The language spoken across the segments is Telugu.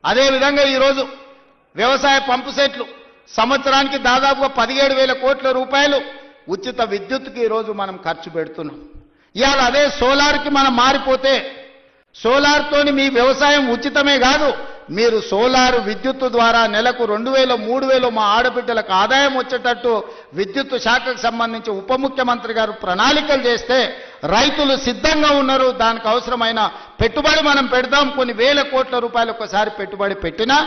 అదేవిధంగా ఈరోజు వ్యవసాయ పంపు సెట్లు సంవత్సరానికి దాదాపుగా 17,000 కోట్ల రూపాయలు ఉచిత విద్యుత్తుకి ఈరోజు మనం ఖర్చు పెడుతున్నాం. ఇవాళ అదే సోలార్కి మనం మారిపోతే సోలార్తోని మీ వ్యవసాయం ఉచితమే కాదు, మీరు సోలార్ విద్యుత్తు ద్వారా నెలకు 2,000 3,000 మా ఆడబిడ్డలకు ఆదాయం వచ్చేటట్టు విద్యుత్తు శాఖకు సంబంధించి ఉప ముఖ్యమంత్రి గారు ప్రణాళికలు చేస్తే రైతులు సిద్ధంగా ఉన్నారు. దానికి అవసరమైన పెట్టుబడి మనం పెడదాం. కొన్ని వేల కోట్ల రూపాయలు ఒకసారి పెట్టుబడి పెట్టినా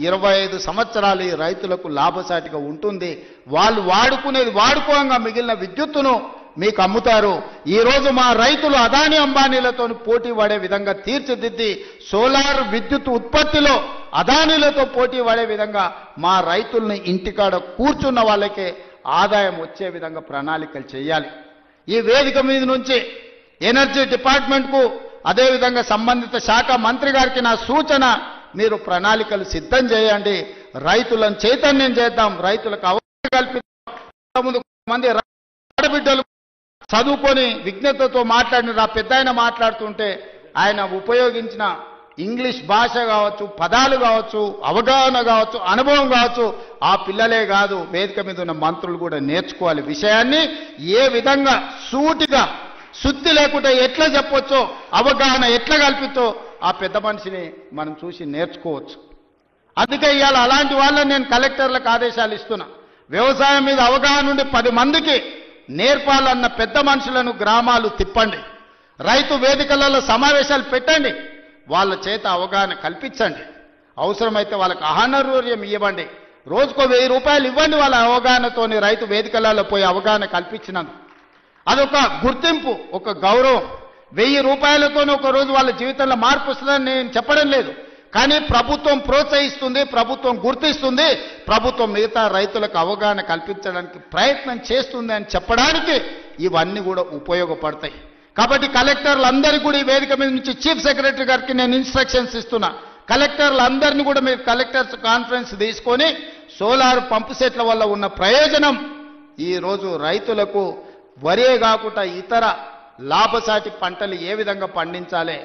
25 సంవత్సరాలు ఈ రైతులకు లాభసాటిగా ఉంటుంది. వాళ్ళు వాడుకునేది వాడుకోగా మిగిలిన విద్యుత్తును మీకు అమ్ముతారు. ఈరోజు మా రైతులు అదాని అంబానీలతో పోటీ పడే విధంగా తీర్చిదిద్ది సోలార్ విద్యుత్ ఉత్పత్తిలో అదానీలతో పోటీ పడే విధంగా మా రైతుల్ని ఇంటికాడ కూర్చున్న వాళ్ళకే ఆదాయం వచ్చే విధంగా ప్రణాళికలు చేయాలి. ఈ వేదిక మీద నుంచి ఎనర్జీ డిపార్ట్మెంట్కు అదేవిధంగా సంబంధిత శాఖ మంత్రి గారికి నా సూచన, మీరు ప్రణాళికలు సిద్ధం చేయండి. రైతులను చైతన్యం చేద్దాం, రైతులకు అవగాహన కల్పిద్దాం. ముందు మంది ఆడబిడ్డలు చదువుకొని విజ్ఞతతో మాట్లాడిన ఆ పెద్ద ఆయన మాట్లాడుతుంటే ఆయన ఉపయోగించిన ఇంగ్లీష్ భాష కావచ్చు, పదాలు కావచ్చు, అవగాహన కావచ్చు, అనుభవం కావచ్చు, ఆ పిల్లలే కాదు వేదిక మీద ఉన్న మంత్రులు కూడా నేర్చుకోవాలి. విషయాన్ని ఏ విధంగా సూటిగా శుద్ధి లేకుండా ఎట్లా చెప్పొచ్చో, అవగాహన ఎట్లా కల్పితో ఆ పెద్ద మనిషిని మనం చూసి నేర్చుకోవచ్చు. అందుకే ఇవాళ అలాంటి వాళ్ళని నేను కలెక్టర్లకు ఆదేశాలు ఇస్తున్నా. వ్యవసాయం మీద అవగాహన ఉండి 10 మందికి నేర్పాలన్న పెద్ద మనుషులను గ్రామాలు తిప్పండి. రైతు వేదికలలో సమావేశాలు పెట్టండి. వాళ్ళ చేత అవగాహన కల్పించండి. అవసరమైతే వాళ్ళకి ఆహారూర్యం ఇవ్వండి. రోజుకో 1000 రూపాయలు ఇవ్వండి. వాళ్ళ అవగాహనతోని రైతు వేదికలలో పోయి అవగాహన కల్పించినందుకు అదొక గుర్తింపు, ఒక గౌరవం. 1000 రూపాయలతోనే ఒక రోజు వాళ్ళ జీవితంలో మార్పు వస్తుందని నేను చెప్పడం లేదు. కానీ ప్రభుత్వం ప్రోత్సహిస్తుంది, ప్రభుత్వం గుర్తిస్తుంది, ప్రభుత్వం మిగతా రైతులకు అవగాహన కల్పించడానికి ప్రయత్నం చేస్తుంది అని చెప్పడానికి ఇవన్నీ కూడా ఉపయోగపడతాయి. కాబట్టి కలెక్టర్లందరికీ కూడా ఈ వేదిక మీద నుంచి చీఫ్ సెక్రటరీ గారికి నేను ఇన్స్ట్రక్షన్స్ ఇస్తున్నా. కలెక్టర్లందరినీ కూడా మీరు కలెక్టర్స్ కాన్ఫరెన్స్ తీసుకొని సోలార్ పంపు సెట్ల వల్ల ఉన్న ప్రయోజనం ఈరోజు రైతులకు వరే కాకుండా ఇతర లాభసాటి పంటలు ఏ విధంగా పండించాలి,